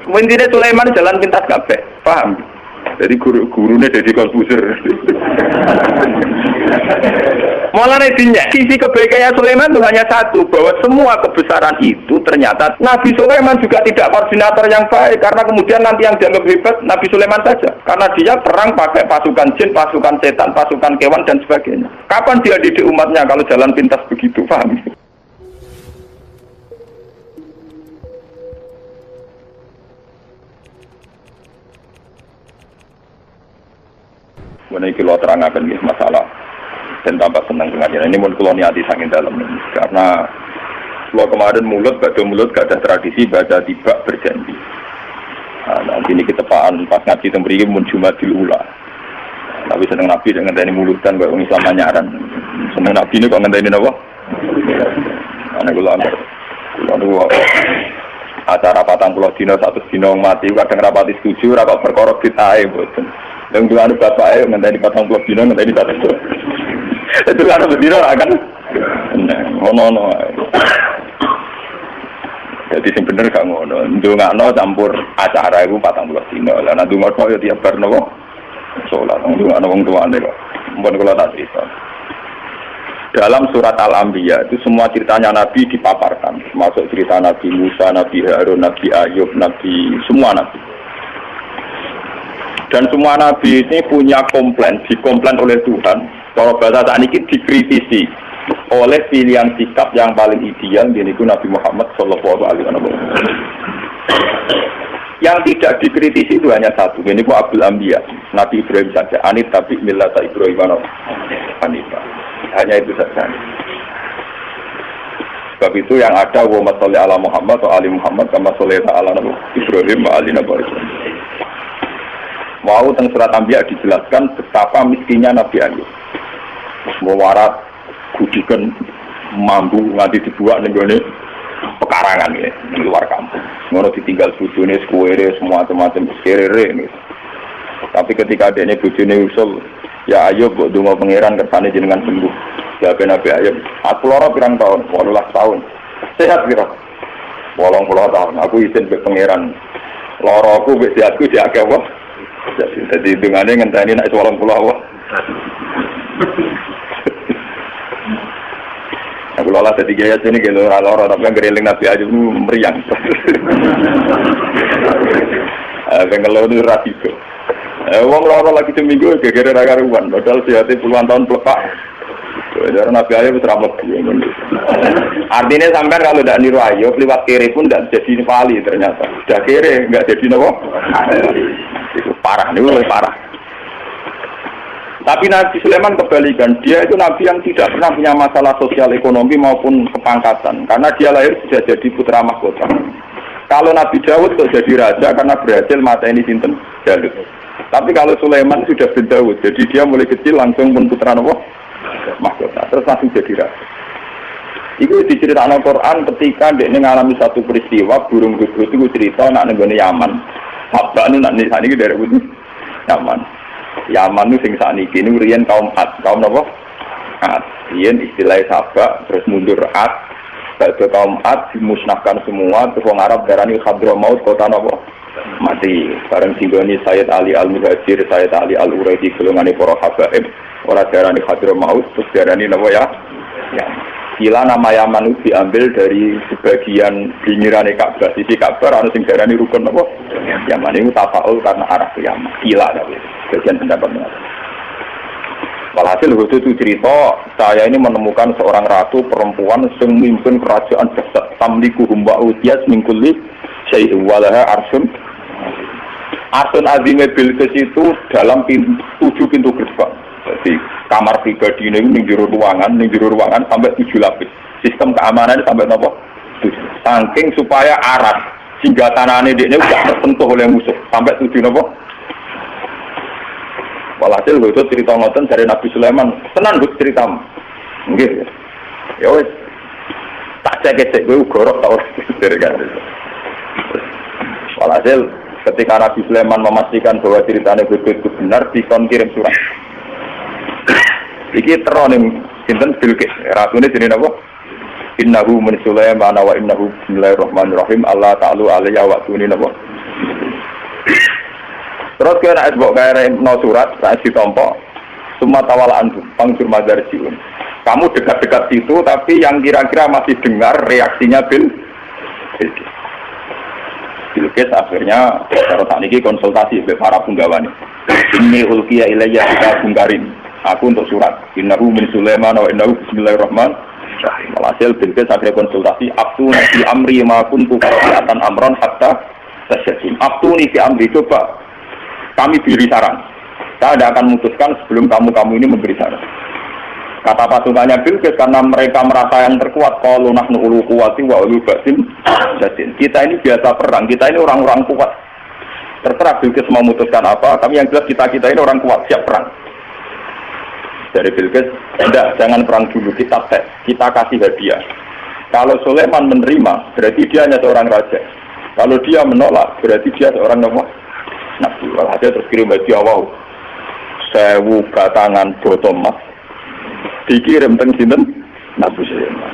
Intinya Sulaiman jalan pintas kabeh, paham? Jadi gurunya jadi Konfusius. Malah intinya sisi kebaikannya Sulaiman itu hanya satu, bahwa semua kebesaran itu ternyata Nabi Sulaiman juga tidak koordinator yang baik, karena kemudian nanti yang dianggap hebat Nabi Sulaiman saja, karena dia perang pakai pasukan jin, pasukan setan, pasukan kewan dan sebagainya. Kapan dia didik umatnya kalau jalan pintas begitu, paham? Ini kalau terangkan masalah dan tambah senang dengan ini mun kula niati saking dalam ini. Karena kula kemarin mulut gak ada tradisi baca tiba berjanji. Nah, ini ketepaan pas ngaji tembriki mun Jumadil Ula. Tapi seneng Nabi dengan ngenteni mulutan kok wong Islam nyaran. Seneng Nabi ini kok ngenteni napa? Ana kula acara 40 dina 100 dina mati kadang rapati setuju rapat perkara bid'ah mboten. Yang dua anu bapak ayo ngenteni 40 dina ngenteni 100. Itu kan berdino akan ngono. Jadi sing bener gak ngono. Ndongakno campur acara iku 40 dina. Lah nek ndonga yo tiap bar napa? Salat ndongakno wong tuane kok. Mumpun kula tak cerita. Dalam surat Al-Anbiya itu semua ceritanya Nabi dipaparkan, termasuk cerita Nabi Musa, Nabi Harun, Nabi Ayub, Nabi semua Nabi. Dan semua Nabi ini punya komplain, dikomplain oleh Tuhan. Kalau bahasa saat ini dikritisi oleh pilihan sikap yang paling ideal, yaitu Nabi Muhammad Sallallahu Alaihi Wasallam. Yang tidak dikritisi itu hanya satu, yaitu Abul Anbiya, Nabi Ibrahim saja. Anit tapi millata Ibrahim Hanifah. Hanya itu saja. Sebab itu yang ada wa salli ala Muhammad wa ali Muhammad kama shallaita ala Ibrahim wa ali Ibrahim. Mau teng surat Anbiya dijelaskan betapa miskinnya Nabi Ayub. Mewarat kudikan mampu nganti dibuat ning gone pekarangan ya, di luar kampung. Ngono ditinggal bojone sekuwere semua macam serere nih. Tapi ketika adene bojone usul, ya Ayub kok donga pangeran kersane jenengan sembuh. Jawab Nabi Ayub, aku lara pirang tahun, 18 tahun. Sehat pira? 80 tahun. Aku izin mbek pangeran. Lara aku mbek sehatku diakeh wae. Jadi dungane ngenteni nek 80 wae. Aku lola dadi gaya sini gitu lara tapi ngreling Nabi Ayub meriang. Bengelo itu rasiko. Wong lara lagi seminggu gegere ra karuan, padahal sehate puluhan tahun plepak. Jadi Nabi Ayub teramat. Artinya sampai kalau tidak niru Ayub lewat kiri pun tidak jadi wali ternyata. Sudah kiri nggak jadi nopo. Itu parah, ini lebih parah. Tapi Nabi Sulaiman kebalikan, dia itu Nabi yang tidak pernah punya masalah sosial ekonomi maupun kepangkatan, karena dia lahir sudah jadi putra mahkota. Kalau Nabi Dawud kok jadi raja karena berhasil mata ini sinten Jalut. Tapi kalau Sulaiman sudah bin Dawud, jadi dia mulai kecil langsung pun putra nopo mahkota, terus langsung jadi raja. Itu diceritakan Al-Quran ketika dia mengalami satu peristiwa burung guguk itu cerita nak nenggone Yaman. Sabak nu nak nisani iki dari putih Yaman. Yaman nu sing sakniki niku riyen kaum Ad, kaum napa? Ad. Riyen istilah Sabak terus mundur Ad. Bae kaum Ad dimusnahkan semua, terus wong Arab darani Hadramaut kota napa? Mati. Bareng singgoni Sayyid Ali Al-Muhajir, Sayyid Ali Al-Uraidi golongane para habaib. Ora darani Hadramaut, terus darani napa ya? Ya. Kila nama Yaman itu diambil dari sebagian pinggirannya Ka'bah. Sisi Ka'bah ada sing darani rukun apa? Yaman itu tafaul karena arah ke Yaman. Kila tapi sebagian pendapatnya. Walhasil itu cerita, saya ini menemukan seorang ratu perempuan yang memimpin kerajaan besar. Tamliku humba utiyas mingkuli syai'u walaha arsun. Arsun azime Bilqis itu dalam 7 pintu gerbang. Jadi kamar pribadi ini ning jero ruangan sampai 7 lapis. Sistem keamanan sampai napa? 7. Saking supaya aras sehingga tanahane dekne tidak tersentuh oleh musuh sampai 7 napa? Walhasil itu cerita ngoten dari Nabi Sulaiman. Tenan Gus ceritamu. Nggih. Ya wis. Tak cek-cek kowe gorok ta ora kan. Walhasil ketika Nabi Sulaiman memastikan bahwa ceritanya betul-betul benar, dikon kirim surat. Iki teroning sinten Bilqis. Ratune jenenge napa? Innahu min Sulaiman wa innahu bismillahirrahmanirrahim. Allah ta'ala alayya wa tuni napa? Terus kena esbok kaya no surat, saat ditompo, semua tawalaan panggur madarjiun. Kamu dekat-dekat situ, tapi yang kira-kira masih dengar reaksinya Bilqis akhirnya kalau saat ini konsultasi dengan para penggawa nih. Ini ulkiya ilayya kita bungkarin. Aku untuk surat. Innahu min Sulaiman wa innahu bismillahirrahmanirrahim. Walhasil Bilqis akhirnya konsultasi. Abtu fi amri ma kuntu qatan amron hatta tasyadim. Abtu fi amri, coba kami beri saran. Saya tidak akan memutuskan sebelum kamu ini memberi saran. Kata pasukannya Bilqis karena mereka merasa yang terkuat. Qalu nahnu ulu quwwati wa ulu ba'sin jadin. Kita ini biasa perang, kita ini orang-orang kuat. Terserah Bilqis mau memutuskan apa, tapi yang jelas kita ini orang kuat, siap perang. Dari Bilqis, tidak, jangan perang dulu, kita tes, kita kasih hadiah. Kalau Sulaiman menerima, berarti dia hanya seorang raja. Kalau dia menolak, berarti dia seorang nabi. Walhasil terus kirim hadiah, wow, 1000 batangan botol emas dikirim teng sinten Nabi Sulaiman.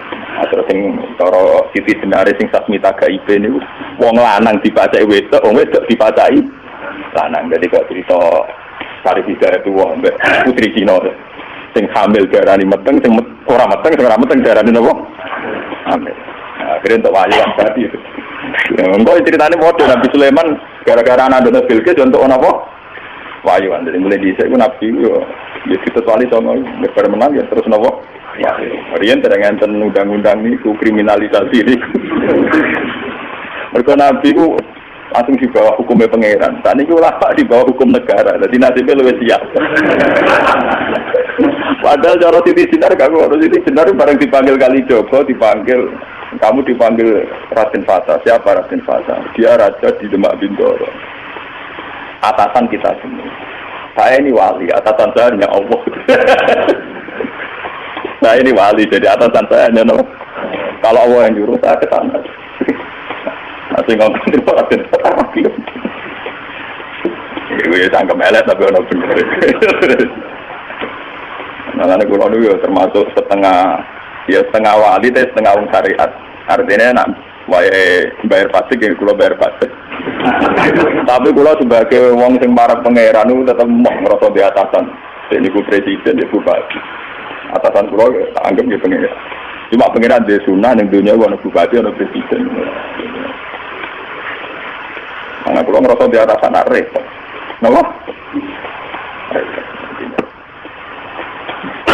Terus sing cara Siti Jenare sing Sasmita Gaib niku wong lanang dipacai wedok, wong wedok dipacai lanang. Jadi kok cerita Sari Hidayah itu wong mbek putri Cina sing hamil darani meteng, sing ora meteng darani napa? Hamil. Akhirnya untuk walian tadi itu. Enggak ceritanya model Nabi Sulaiman gara-gara anak Bilqis untuk apa? Wayuan. Jadi mulai di saya Nabi ya kita wali sono berper menang ya terus nopo. Ya, Rian terang undang-undang ini kriminalisasi ini. Mereka Nabi itu langsung di bawah hukumnya pangeran. Saat ini ulama di bawah hukum negara. Jadi nasibnya lebih siap. Padahal cara Siti Jenar kamu harus Siti Jenar bareng dipanggil Kalijogo, kamu dipanggil Raden Fasa. Siapa Raden Fasa? Dia raja di Demak Bintoro. Atasan kita semua. Saya ini wali, atasan saya hanya Allah. Saya ini wali, jadi atasan saya hanya Allah. Kalau Allah yang nyuruh saya ke sana. Masih ngomong di Raden Fasa. Gue sangka melet tapi orang bener. Nah, kalau dulu termasuk setengah wali, setengah wong syariat. Artinya nak bayar pajak, ya kalau bayar pajak. Tapi kalau sebagai wong sing para pangeran itu tetap mau ngerasa di atasan. Ini ku presiden, ini ku bupati. Atasan kalau tak anggap dia pangeran. Cuma pangeran di sunnah yang dunia ada bupati, ada presiden. Karena kalau ngerasa di atasan repot. Kenapa?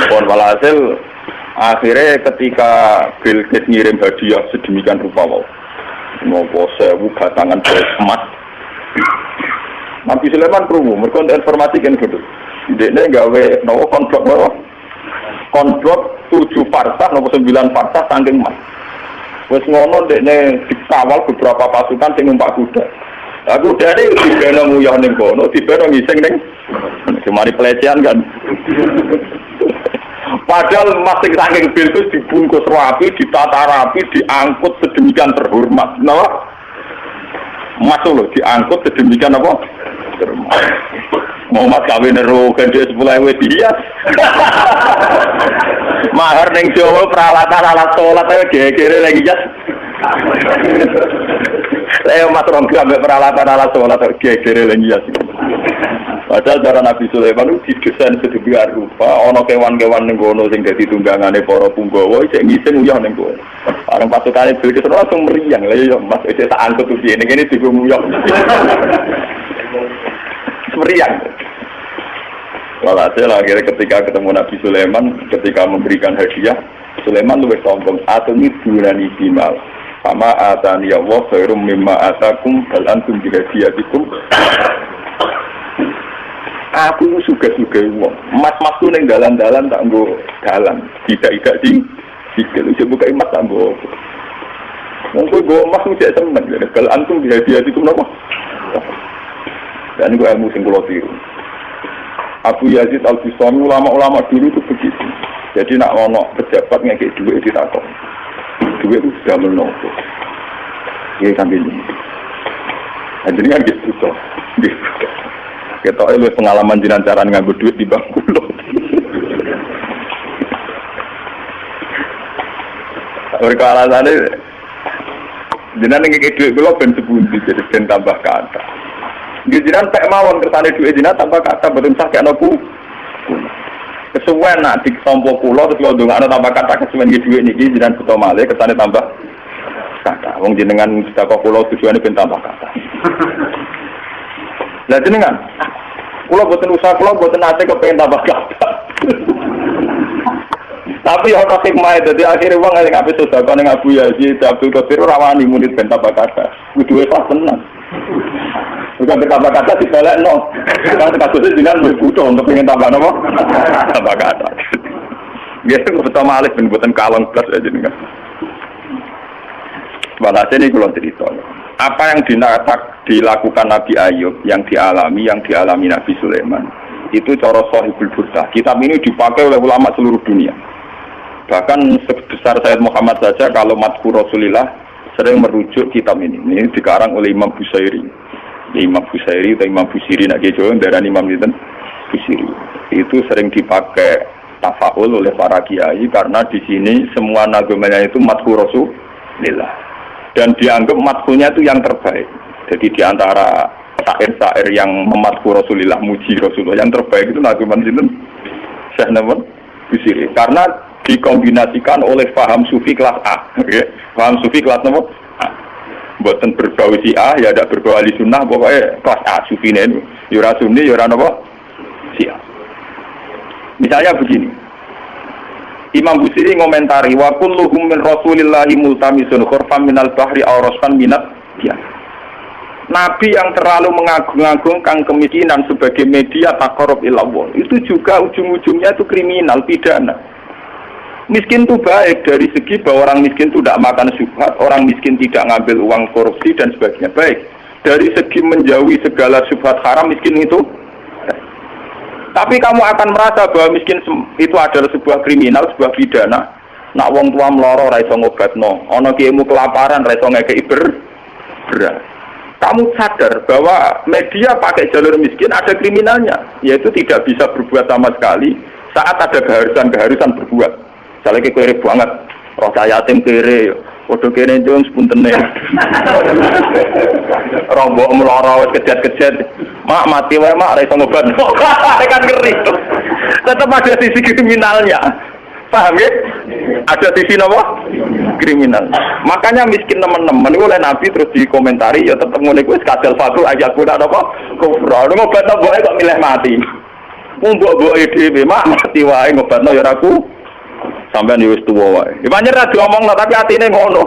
Pon walhasil akhirnya ketika Bilqis ngirim hadiah sedemikian rupa ngopo 1000 batangan emas. Nabi Sulaiman krungu mergo informasi kan gitu. Dekne gawe nopo kontrok 7 farsah nopo 9 farsah saking emas. Wis ngono dekne dikawal beberapa pasukan sing numpak kuda. Aku dari dibeno nguyah ning kono, dibeno ngising ning semari pelecehan kan. Padahal masing saking Bilqis dibungkus rapi, ditata rapi, diangkut sedemikian terhormat. Kenapa? Masuk loh, diangkut sedemikian apa? Terhormat. Muhammad kawin kan dia 10.000 dihias. Mahar ning Jawa peralatan alat sholat aja gegere lagi jas. Saya mas rongga ambek peralatan alat sholat gegere lagi jas. Padahal cara Nabi Sulaiman itu didesain sedemikian rupa, ana kewan-kewan ning kono sing dadi tunggangane para punggawa isih ngising uyah ning kono. Bareng pasukane Bilqis langsung meriang. Lah ya Mas iki tak angkut iki ning kene diguyah. Meriang. Walhasil akhirnya ketika ketemu Nabi Sulaiman, ketika memberikan hadiah, Sulaiman lebih sombong. Atumi durani bimal. Sama atani Allah khairum mimma atakum bal antum bihadiyatikum. Aku suga-suga wong. Mas-mas ku ning dalan-dalan tak nggo dalan. Tidak di sikil iso buka emas tak nggo. Wong kowe nggo emas mesti seneng. Bal antum bihadiyatikum napa? Dan itu ilmu sing kula tiru. Abu Yazid Al-Bustami ulama-ulama dulu itu begitu. Jadi nak ono pejabat ngekek duit ditakon. Duit itu sudah menopo. Iya sambil ini. Jadi kan gitu toh. Kita itu pengalaman jiran cara nganggo duit di bangku loh. Mereka alasannya jiran ngekek duit kula ben sepundi jadi ben tambah kata. Jenengan pek mawon kersane dhuwit jenengan tanpa kata boten sah kena ku. Kesuwen nak ditompo kula terus kula ndongakno tanpa kata kesuwen iki dhuwit niki jenengan beto malih kersane tambah kata. Wong jenengan sedekah kula tujuane ben tambah kata. Lah jenengan kula boten usaha kula boten nate kepengin tambah kata. Tapi ya ora hikmah dadi akhire wong sing ape sedekah ning Abu Yazid Abdul Qadir ora wani murid ben tambah kata. Kudu ikhlas tenan. Bukan bertambah kata dibalekno. Kan kasusnya jenengan berbutuh untuk pengen tambah napa? Tambah kata. Nggih, betul malih ben boten kalong blas aja jenengan. Walhasil ini kalau cerita. Apa yang dilakukan Nabi Ayub, yang dialami Nabi Sulaiman, itu cara Shahihul Burdah. Kitab ini dipakai oleh ulama seluruh dunia. Bahkan sebesar Sayyid Muhammad saja kalau Madhkur Rasulillah sering merujuk kitab ini. Ini dikarang oleh Imam Busairi. Imam Busairi atau Imam Busiri nak kejo darah Imam itu Busiri. Itu sering dipakai tafaul oleh para kiai karena di sini semua nagamanya itu Madhkur Rasulillah. Dan dianggap madhkurnya itu yang terbaik. Jadi di antara syair-syair yang memadhkur Rasulillah, muji Rasulullah, yang terbaik itu naguman itu Syekh Namun Busiri. Karena dikombinasikan oleh paham sufi kelas A. Okay? Paham sufi kelas nomor A. Buatan berbau si A, ya ada berbau ahli sunnah, pokoknya kelas A sufi ini. Yura sunni, yura apa? Si A. Misalnya begini. Imam Busiri ngomentari wa kulluhum min Rasulillahi multamisun khurfan minal bahri aw rasfan minat ya. Nabi yang terlalu mengagung-agungkan kemiskinan sebagai media taqarrub ilallah itu juga ujung-ujungnya itu kriminal, pidana. Miskin itu baik dari segi bahwa orang miskin itu tidak makan syubhat, orang miskin tidak ngambil uang korupsi dan sebagainya, baik. Dari segi menjauhi segala syubhat haram, miskin itu tapi kamu akan merasa bahwa miskin itu adalah sebuah kriminal, sebuah pidana. Nak wong tua meloro ra iso ngobatno, ana kiaimu kelaparan ra iso ngekeki beras. Kamu sadar bahwa media pakai jalur miskin ada kriminalnya, yaitu tidak bisa berbuat sama sekali saat ada keharusan berbuat. Misalnya kere banget, roh saya yatim kere, podo kere jong sepuntene. Rombok meloro kejet-kejet. Mak mati wae mak ra iso ngobat. Kan ngeri. Tetap ada sisi kriminalnya. Paham ya? Ada sisi apa? Kriminal. Makanya miskin teman-teman oleh Nabi terus dikomentari ya tetap ngene kuwi kadal fatu ayat pun apa? Kufra. Ngobat boke kok milih mati. Mbok-mboke dhewe mak mati wae ngobatno ya ora ku. Sampeyan wis tuwa wae. Ya pancen ra diomongno tapi atine ngono.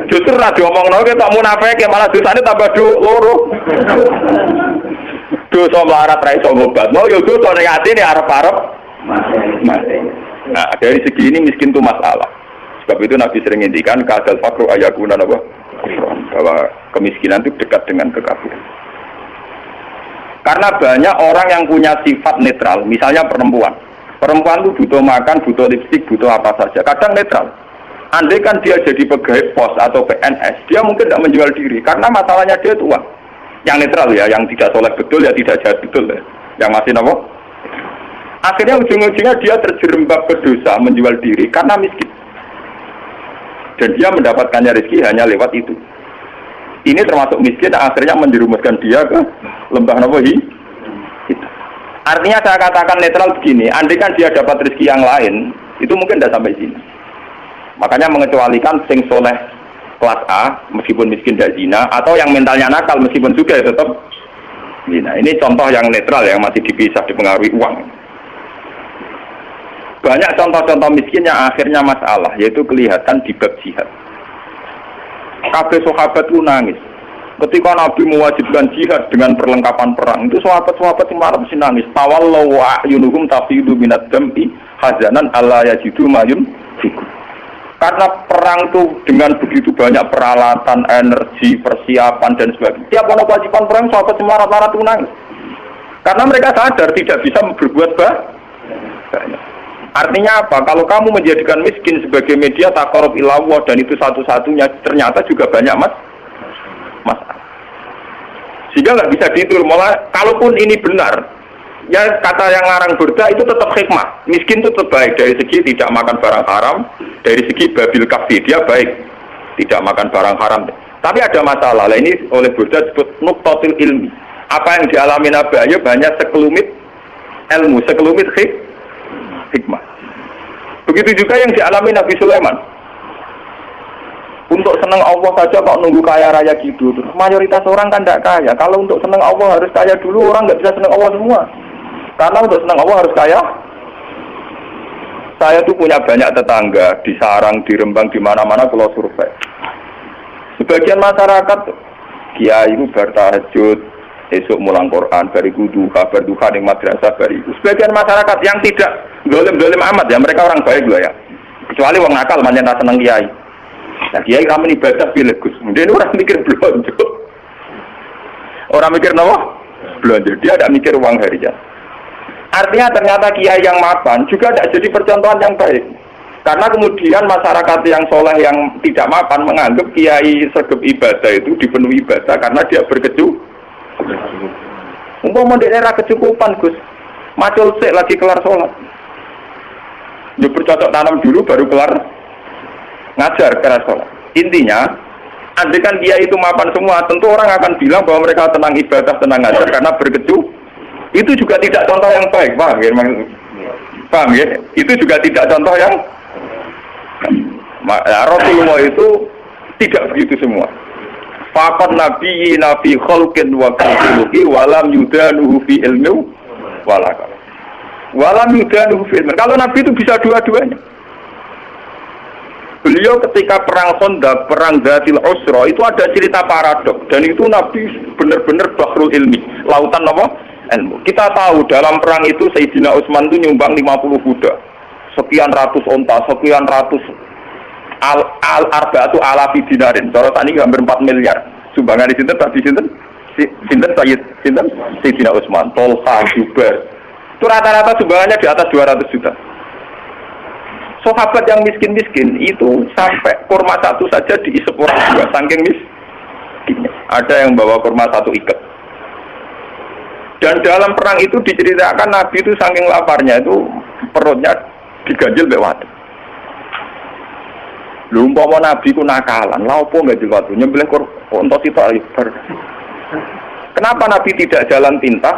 Justru ra diomongno ketok munafik malah dosane tambah loro. Dosa melarat ra iso ngobatno ya dosa ning atine arep-arep mati. Nah, dari segi ini miskin itu masalah. Sebab itu Nabi sering ngendikan kadal fakru ayakuna apa? Bahwa kemiskinan itu dekat dengan kekafiran. Karena banyak orang yang punya sifat netral, misalnya perempuan. Perempuan itu butuh makan, butuh lipstik, butuh apa saja. Kadang netral. Andai kan dia jadi pegawai pos atau PNS, dia mungkin tidak menjual diri karena masalahnya dia itu uang. Yang netral ya, yang tidak soleh betul ya tidak jahat betul ya. Yang masih apa? Akhirnya ujung-ujungnya dia terjerembab ke dosa menjual diri karena miskin. Dan dia mendapatkannya rezeki hanya lewat itu. Ini termasuk miskin akhirnya menjerumuskan dia ke lembah nawahi. Artinya saya katakan netral begini, andai kan dia dapat rezeki yang lain, itu mungkin tidak sampai sini. Makanya mengecualikan sing soleh kelas A meskipun miskin tidak zina, atau yang mentalnya nakal meskipun juga ya tetap zina. Ini contoh yang netral yang masih dipisah dipengaruhi uang. Banyak contoh-contoh miskin yang akhirnya masalah, yaitu kelihatan di bab jihad. Kabeh sahabat itu nangis. Ketika Nabi mewajibkan jihad dengan perlengkapan perang, itu sahabat-sahabat yang marah mesti nangis. Tawallau wa'yunuhum tafidu minad dam'i hazanan alla yajidu mayun fikum. Karena perang itu dengan begitu banyak peralatan, energi, persiapan dan sebagainya. Tiap ada kewajiban perang, sahabat yang marah-marah itu nangis. Karena mereka sadar tidak bisa berbuat banyak. Artinya apa? Kalau kamu menjadikan miskin sebagai media taqarrub ilallah dan itu satu-satunya, ternyata juga banyak masalah. Sehingga nggak bisa diatur. Malah kalaupun ini benar, ya kata yang larang burda itu tetap hikmah. Miskin itu tetap baik dari segi tidak makan barang haram, dari segi babil kafi dia baik, tidak makan barang haram. Tapi ada masalah. Lah ini oleh Buddha disebut nuqtatul ilmi. Apa yang dialami Nabi Ayub hanya sekelumit ilmu, sekelumit hikmah. Begitu juga yang dialami Nabi Sulaiman. Untuk senang Allah saja kok nunggu kaya raya gitu. Mayoritas orang kan tidak kaya. Kalau untuk senang Allah harus kaya dulu, orang nggak bisa senang Allah semua. Karena untuk senang Allah harus kaya. Saya tuh punya banyak tetangga di Sarang, di Rembang, di mana-mana kalau survei. Sebagian masyarakat kiai itu bertahajud, esok mulang Quran, bariku duha, berduha di madrasah bariku. Sebagian masyarakat yang tidak dolim amat ya, mereka orang baik loh ya. Kecuali orang nakal, manjen tak senang kiai. Nah kiai kami ibadah pilih Gus. Kemudian orang mikir belanja. Orang mikir apa? Belanja. Dia tidak mikir uang harian. Artinya ternyata kiai yang mapan juga tidak jadi percontohan yang baik. Karena kemudian masyarakat yang soleh yang tidak mapan menganggap kiai sergap ibadah itu dipenuhi ibadah karena dia umpama daerah kecukupan Gus. Macul sik lagi kelar sholat. Ya bercocok tanam dulu baru kelar ngajar keras sholat. Intinya, andaikan dia itu mapan semua, tentu orang akan bilang bahwa mereka tenang ibadah, tenang ngajar karena itu juga tidak contoh yang baik, paham ya? Paham ya? Itu juga tidak contoh yang Rasulullah itu tidak begitu semua. Faqat nabi khalqin wa khuluqi walam yudanuhu fi ilmi walam yudanuhu fi ilmi. Kalau nabi itu bisa dua-duanya. Beliau ketika perang Khandaq, perang Dzatil Usra itu ada cerita paradok dan itu Nabi benar-benar bahrul ilmi, lautan apa? Ilmu. Kita tahu dalam perang itu Sayyidina Utsman itu nyumbang 50 kuda, sekian ratus onta, sekian ratus al-arba'atu alafi dinarin. Cara tadi hampir 4 miliar. Sumbangan di sinten tadi sinten Sayyidina Utsman, Tolha, Jubair. Itu rata-rata sumbangannya di atas 200 juta. Sahabat yang miskin-miskin itu sampai kurma satu saja diisep orang dua, saking miskinnya. Ada yang bawa kurma satu ikat. Dan dalam perang itu diceritakan Nabi itu saking laparnya itu perutnya diganjil mbek waduk. Lha umpama Nabi ku nakalan, lha opo ganjil waduk nyembelih unta sitok bar. Kenapa Nabi tidak jalan pintas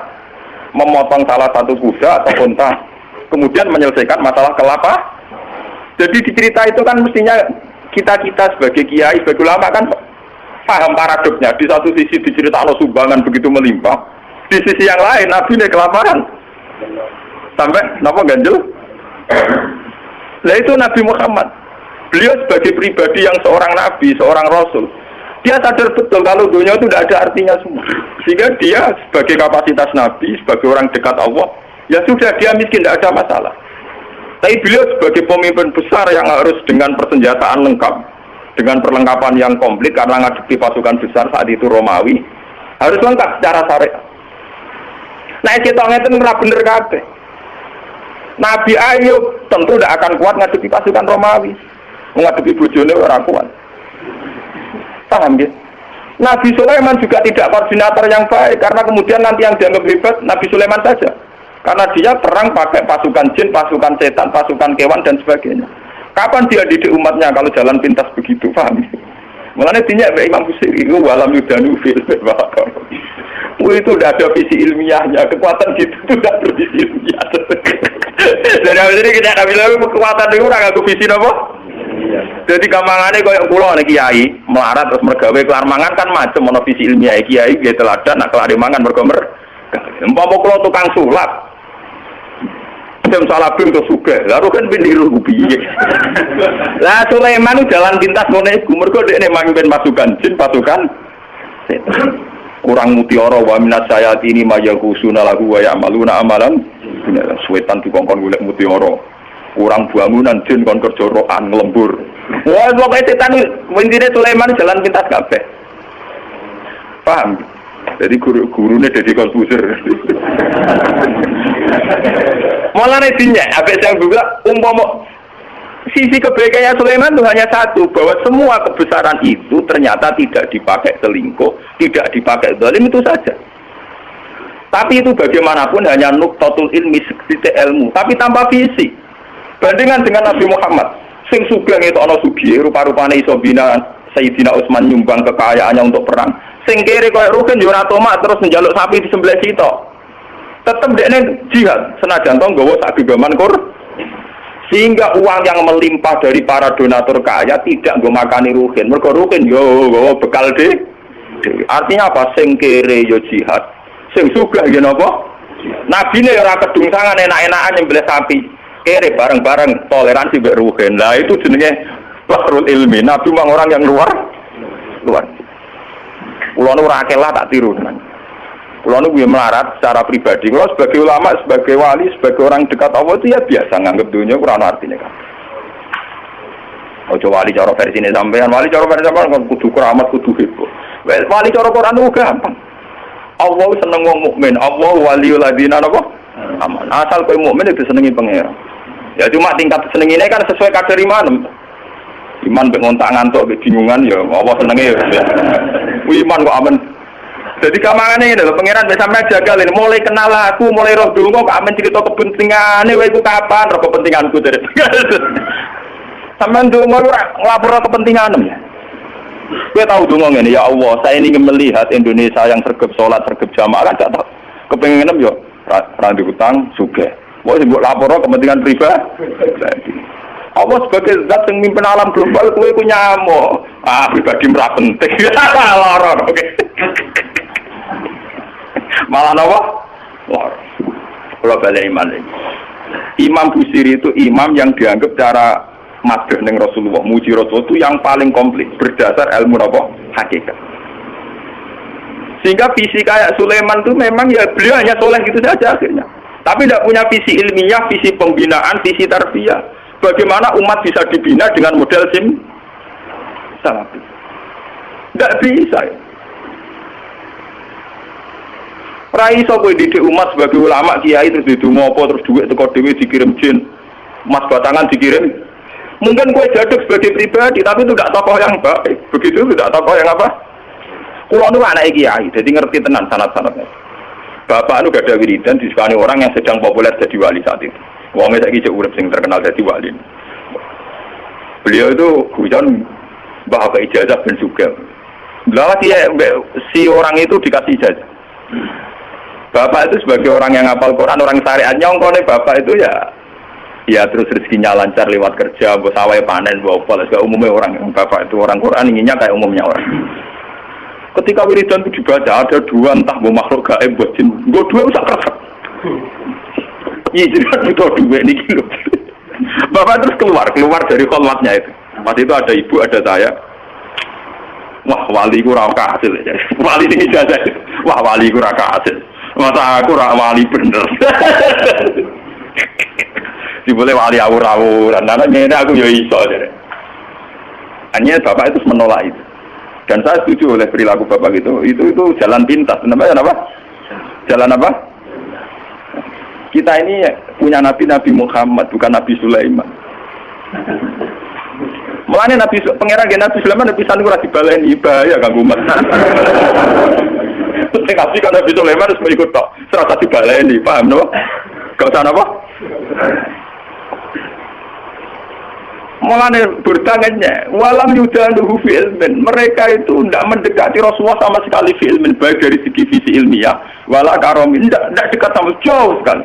memotong salah satu kuda atau unta kemudian menyelesaikan masalah kelapa? Jadi di cerita itu kan mestinya kita sebagai kiai, sebagai ulama kan paham paradoknya. Di satu sisi diceritakan sumbangan begitu melimpah, di sisi yang lain Nabi ini kelaparan sampai napa ganjel. Nah itu Nabi Muhammad. Beliau sebagai pribadi yang seorang Nabi, seorang Rasul, dia sadar betul kalau dunia itu tidak ada artinya semua. Sehingga dia sebagai kapasitas Nabi, sebagai orang dekat Allah, ya sudah dia miskin tidak ada masalah. Tapi beliau sebagai pemimpin besar yang harus dengan persenjataan lengkap, dengan perlengkapan yang komplit karena ngadepi pasukan besar saat itu Romawi, harus lengkap secara syariat. Nah, kita ngeten ora bener kabeh. Nabi Ayub tentu tidak akan kuat ngadepi pasukan Romawi. Ngadepi bojone ora kuat. Paham ya? Nabi Sulaiman juga tidak koordinator yang baik karena kemudian nanti yang dianggap hebat Nabi Sulaiman saja. Karena dia perang pakai pasukan jin, pasukan setan, pasukan kewan dan sebagainya. Kapan dia didik umatnya kalau jalan pintas begitu, paham? Mulanya dinyak Imam Busiri itu walam yudanu fil bakar. Itu udah ada visi ilmiahnya, kekuatan gitu itu udah bervisi ilmiah. Jadi ini kita ada bilang kekuatan itu orang aku visi apa? Jadi gampangannya kalau yang pulau nih kiai melarat terus mergawe kelar mangan kan macam mono visi ilmiah kiai gitu teladan, nak kelar mangan bergomer. Umpama kalau tukang sulap jam salah bim ke suga, lalu kan pindiru piye. Lah Sulaiman jalan pintas ngono iku, mergo dekne mamimpin pasukan jin, pasukan setan. Kurang mutiara wa minat sayatini mayahusuna lahu wa ya'maluna amalan. Setan dikongkon golek mutiara. Kurang bangunan jin kon kerja rokan nglembur. Wah, pokoke setan intine Sulaiman jalan pintas kabeh. Paham? Jadi guru-gurunya jadi konfuser. Malah netinya, apa yang juga umpama sisi kebaikannya Sulaiman itu hanya satu, bahwa semua kebesaran itu ternyata tidak dipakai selingkuh, tidak dipakai zalim itu saja. Tapi itu bagaimanapun hanya nuqtatul ilmi, sedikit ilmu, tapi tanpa visi. Bandingan dengan Nabi Muhammad, sing sugeng itu ana sugih, rupa-rupane iso bina Sayyidina Utsman nyumbang kekayaannya untuk perang. Sing kere koyo Ruhin yo ora tomak terus njaluk sapi disembelih sitok. Tetep dekne jihad senajan to nggawa sak gegaman kur. Sehingga uang yang melimpah dari para donatur kaya tidak nggo makani Ruhin. Mergo Ruhin yo nggawa bekal de. Artinya apa? Sing kere yo jihad. Sing sugih yo napa? Nabine ora kedungsangan enak-enakan nyembelih sapi. Kere bareng-bareng toleransi mbek Ruhin. Lah itu jenenge Bahrul Ilmi. Nabi memang orang yang luar. Kulo nu ora kelah tak tiru tenan. Kulo nu melarat secara pribadi. Kulo sebagai ulama, sebagai wali, sebagai orang dekat Allah itu ya biasa nganggep dunia ora ana artine kan. Ojo wali cara versine sampean, wali cara versi sampean kudu keramat, kudu heboh. Wali cara Quran ku gampang. Allah seneng wong mukmin, Allah waliul ladina napa? Aman. Asal kowe mukmin itu senengi pangeran. Ya cuma tingkat senengine kan sesuai kadar iman. Iman mbek ngontak ngantuk mbek bingungan ya apa senenge ya. Iman kok aman. Jadi kamangane lho pangeran wis sampe jagal ini mulai kenal aku, mulai roh donga kok amen cerita kepentingane kowe iku kapan roh kepentinganku terus. Sampeyan donga ora nglapor kepentinganem ya. Kowe tahu donga ngene ya Allah, saya ingin melihat Indonesia yang sergap salat, sergap jamaah kan gak tau. Kepengenem yo ra diutang sugih. Mau mbok lapor kepentingan pribadi. Allah sebagai zat yang mimpin alam global, kowe ku nyamuk. Pribadi ora penting. Loro oke. Malah napa? Loro. Kalau balik iman ini. Imam Busiri itu imam yang dianggap cara madhah ning Rasulullah, muji Rasul itu yang paling komplit berdasar ilmu napa? Hakikat. Sehingga visi kayak Sulaiman itu memang ya beliau hanya soleh gitu saja akhirnya. Tapi tidak punya visi ilmiah, visi pembinaan, visi tarbiyah. Bagaimana umat bisa dibina dengan model salafi? Tidak bisa. Rai iso kowe didik umat sebagai ulama kiai terus didungo apa terus duit teko dhewe dikirim jin. Emas batangan dikirim. Mungkin kowe jaduk sebagai pribadi tapi itu tidak tokoh yang baik. Begitu tidak tokoh yang apa? Kulo nu anak kiai, jadi ngerti tenan sanad-sanadnya. Bapak nu gak ada wiridan disukani orang yang sedang populer jadi wali saat itu. Wongnya saiki urip sing terkenal jadi wali. Beliau itu hujan bahwa ijazah ben juga. Lah si orang itu dikasih ijazah. Bapak itu sebagai orang yang hafal Quran, orang syariat nyongkone bapak itu ya terus rezekinya lancar lewat kerja, mbok sawah panen, mbok apa lah umumnya orang yang bapak itu orang Quran inginnya kayak umumnya orang. Ketika wiridan itu dibaca ada dua entah mau makhluk gaib buat jin, gue dua usah keras. Iya jadi kan butuh dua ini gitu. Bapak terus keluar dari kholwatnya itu. Pas itu ada ibu, ada saya. Wah wali ku raka hasil ya. Wali ini jasa. Wah wali ku raka hasil. Masa aku wali bener. Diboleh wali awur-awuran. Nanti aku ya iso aja. Hanya bapak itu menolak itu. Dan saya setuju oleh perilaku bapak itu jalan pintas. Namanya apa? Jalan apa? Kita ini punya Nabi Muhammad, bukan Nabi Sulaiman. Mulanya pangeran Nabi Sulaiman Nabi Sulaiman ora dibaleni bahaya kanggo umat. Tapi kan Nabi Sulaiman harus ikut tok, serasa dibaleni, paham no? Gak usah apa? Mulanya bertangannya, walam yudanuhu fi ilmin. Mereka itu tidak mendekati Rasulullah sama sekali fi ilmin, baik dari segi visi ilmiah, wala karomin, tidak dekat sama jauh sekali.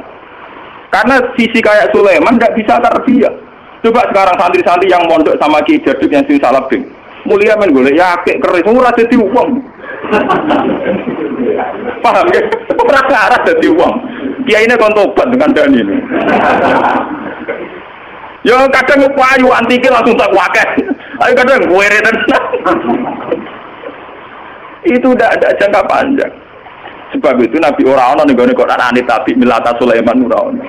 Karena visi kayak Sulaiman tidak bisa tarbiyah. Coba sekarang santri-santri yang mondok sama Ki Jaduk yang sing salabing, mulia men golek yakek keris, ora dadi wong. Paham ya? Ora arah dadi wong. Kiyaine kon tobat dengan dani. Ya kadang payu antike langsung tak wakeh. Ayo kadang guere tenan. Itu tidak ada jangka panjang. Sebab itu Nabi ora ana ning gone Quran anit tabi milata Sulaiman ora ana.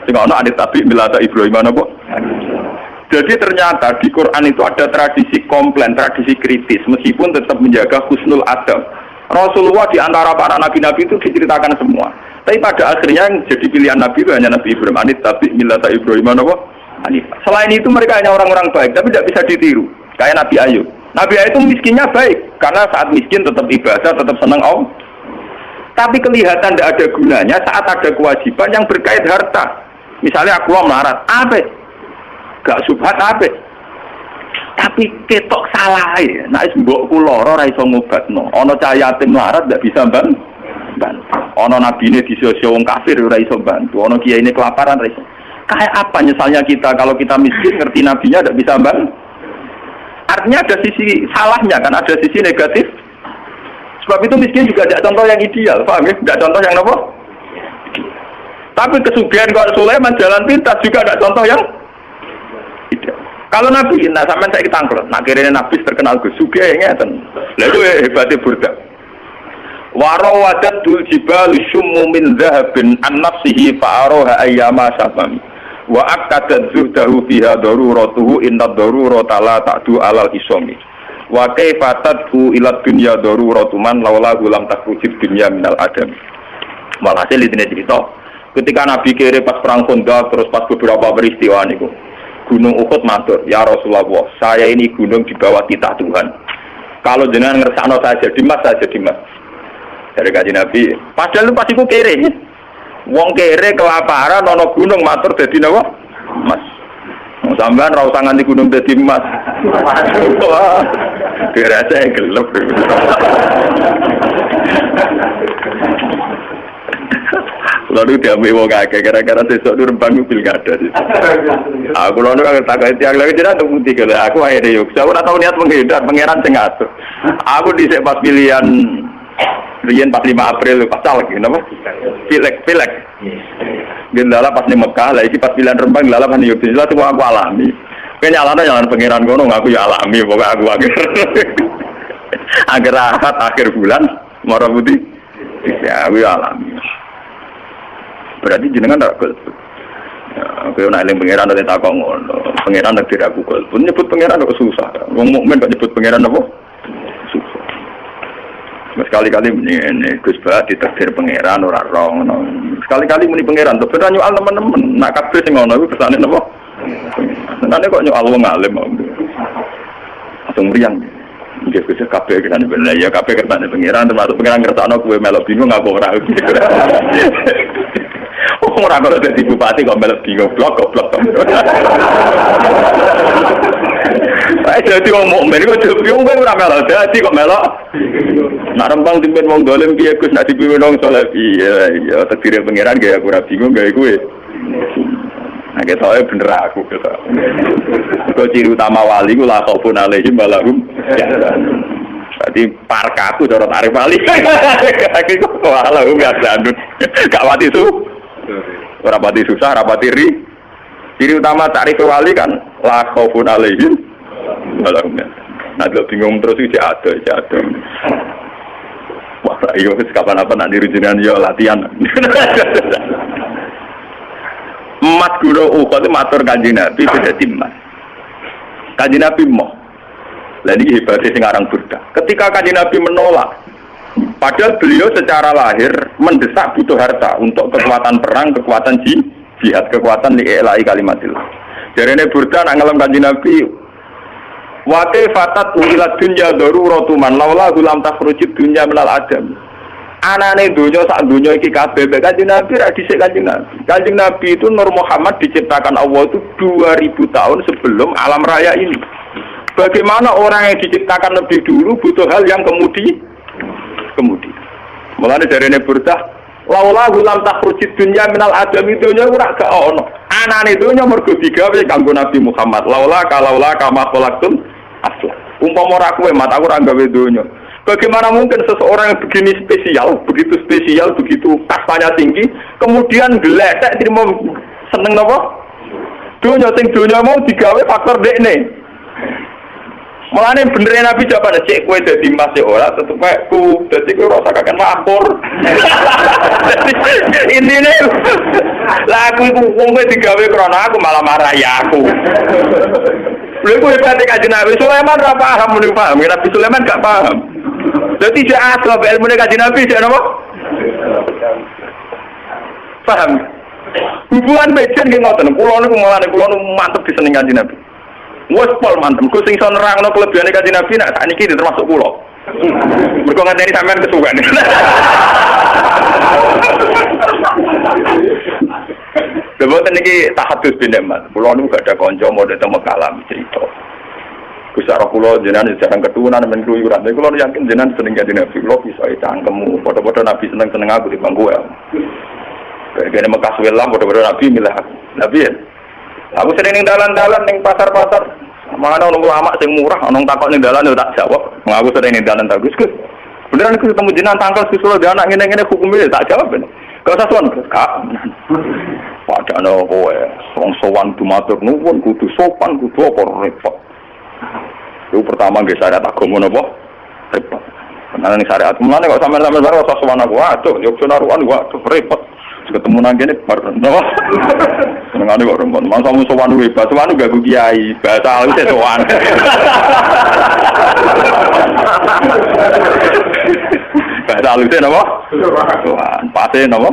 Sing ana anit tabi milata Ibrahim apa? Jadi ternyata di Quran itu ada tradisi komplain, tradisi kritis meskipun tetap menjaga husnul adab. Rasulullah di antara para nabi-nabi itu diceritakan semua. Tapi pada akhirnya yang jadi pilihan Nabi itu hanya Nabi Ibrahim anit tapi millata Ibrahim apa? Hanifah. Selain itu mereka hanya orang-orang baik tapi tidak bisa ditiru. Kayak Nabi Ayub. Nabi Ayub itu miskinnya baik karena saat miskin tetap ibadah, tetap senang Allah. Tapi kelihatan tidak ada gunanya saat ada kewajiban yang berkait harta. Misalnya aku melarat, apa? Gak subhat apa? Tapi ketok salah ya. Nek mbokku lara ora iso ngobatno. Ana cah yatim larat ndak bisa bantu. Ana nabine disio-sio wong kafir ora iso bantu. Ana kiyaine kelaparan ora iso. Kayak apa nyesalnya kita kalau kita miskin ngerti nabinya ndak bisa bantu. Artinya ada sisi salahnya kan, ada sisi negatif. Sebab itu miskin juga ada contoh yang ideal, paham ya? Tidak contoh yang apa? Tapi kesugihan kalau Sulaiman jalan pintas juga ada contoh yang ideal. Kalau Nabi, nah sampai saya ketangklet, nak kira Nabi terkenal Gus Sugih ngeten. Lalu hebatnya Burda. Warawatul jibal syummu min dhahabin an nafsihi fa'aroha ayyama sabam. Wa akadat zuhdahu fiha daruratuhu inna darurata la ta'du alal isomi. Wa kaifa tad'u ila dunya daruratu man laula lam takrujib dunya minal adam. Walhasil ini cerita ketika Nabi kira pas perang Khandaq terus pas beberapa peristiwa niku Gunung Uhud matur, ya Rasulullah, saya ini gunung di bawah titah Tuhan. Kalau jenengan ngersakno saya jadi mas, Dari kaji Nabi, padahal itu pasti ku kere. Wong kere kelaparan, ono gunung matur jadi nawa mas. Sampean ra usah nganti gunung dadi mas. Wah, dirasa gelap. Lalu dia ambil wong akeh gara-gara sesuk di Rembang pilkada. Aku lalu kalau tak kait yang lagi tidak untuk bukti kalau aku akhirnya yuk. Saya ora tahu niat menghindar, pangeran sing ngatur. Aku dhisik pas pilihan riyen pas 5 April pas caleg napa? Pilek. Gendala pas di Mekah, lah iki pas pilihan Rembang lala kan yuk. Jelas semua aku alami. Kenyalane jangan pangeran kono aku ya alami pokok aku akhir akhir bulan Muharram putih. Ya aku alami. Berarti jenengan tak golput. Kalau nak eling pangeran ada tak ngono. Pangeran tak tidak golput. Nyebut pangeran kok susah. Wong mukmin kok nyebut pangeran apa? Susah. Sekali-kali ini Gus Bah ditakdir pangeran ora rong. Sekali-kali muni pangeran tuh bener nyual teman-teman. Nak kabeh sing ngono iku kersane apa? Senane kok nyual wong alim. Langsung mriyang. Nggih Gus kabeh kersane bener ya kabeh kersane pangeran termasuk pangeran kersane kowe melok bingung apa ora. Ora kok dadi bupati kok melok bingung goblok. Jadi wong mukmin kok bingung kowe ora melok dadi kok melok. Nak Rembang dipimpin wong dolim piye Gus nak dipimpin wong saleh piye ya takdir pangeran gaya aku ora bingung gawe kowe. Nah ketoke bener aku kok. Kok ciri utama wali ku la khaufun alaihim wa lahum yahzanun. Berarti parkaku cara tarif wali. Iki kok lahum yahzanun. Gak wati itu. Ora pati susah, ora pati ri. Ciri utama takrif wali kan la khaufun alaihim wa lahum yahzanun. Nah, lo bingung terus iki ada. Wah, iya kapan apa nak dirujukan yo latihan. Emas guru Uhud itu matur Kanjeng Nabi beda timas. Kanjeng Nabi mau. Lah iki hebatnya sing aran Burda. Ketika Kanjeng Nabi menolak, padahal beliau secara lahir mendesak butuh harta untuk kekuatan perang, kekuatan jihad, kekuatan li'ilai kalimatillah. Jarene Burda nak ngelem Kanjeng Nabi, wa kaifatat ila dunya daruratu man laula lam takhrujid dunya minal adam. Anane donya sak donya iki kabeh Kanjeng Nabi ra dhisik Kanjeng Nabi. Kanjeng Nabi itu Nur Muhammad diciptakan Allah itu 2000 tahun sebelum alam raya ini. Bagaimana orang yang diciptakan lebih dulu butuh hal yang kemudian. Mulane jarene Burdah, laula lam takhrujid dunya minal adam donya ora gak ono. Anane donya mergo digawe kanggo Nabi Muhammad. Laula kama khalaqtum asla. Umpama ora kowe mat aku ora gawe donya. Bagaimana mungkin seseorang yang begini spesial, begitu kastanya tinggi, kemudian geletek terima seneng napa? Dunya mau digawe faktor dekne. Mulane bener Nabi jawabane cek kowe dadi mas e ora tetep ku dadi kowe rasa kakek lapor. Intine lah aku iku wong kowe digawe krana aku malah marah ya aku. Lha kowe pate Kanjeng Nabi Sulaiman ora paham muni paham, Nabi Sulaiman gak paham. Jadi dia asal ilmu Kanjeng Nabi dia apa? Paham? Hubungan mejen nggih ngoten. Kula niku mantep diseneng Kanjeng Nabi. Wes pol mantep. Ku sing iso nerangno kelebihane Kanjeng Nabi nek sakniki termasuk kula. Mergo ngenteni sampean kesuwen. Dewe niki tahadus bin Ahmad. Kula niku gak ada kanca modhe temu kalam cerita. Besar kula jenengan jarang keturunan men keluyuran. Nek kula yakin jenengan seneng kanjeng Nabi. Kula bisa cangkemmu. Padha-padha Nabi seneng aku di bangku ya. Kene Mekah welam padha-padha Nabi milah aku. Nabi ya. Aku sering ning dalan-dalan ning pasar-pasar. Mana ono ulama sing murah, ono takok ning dalan yo tak jawab. Aku sering ning dalan tak Gus. Beneran aku ketemu jenengan tangkal susul dia anak ngene-ngene hukumnya tak jawab ben. Gak usah sowan, Kak. Padahal kowe wong sowan dumatur nuwun kudu sopan kudu apa repot. Itu pertama nggih syariat agama napa? Repot. Karena ning syariat mulane kok sampean baru usah sowan aku. Aduh, yo naruhan waduh repot. Ketemu nang kene bar napa? Senengane kok repot. Masa mu sowan hebat, sowan gak ku kiai, bahasa alus sowan. Bahasa alus napa? Sowan. Pase napa?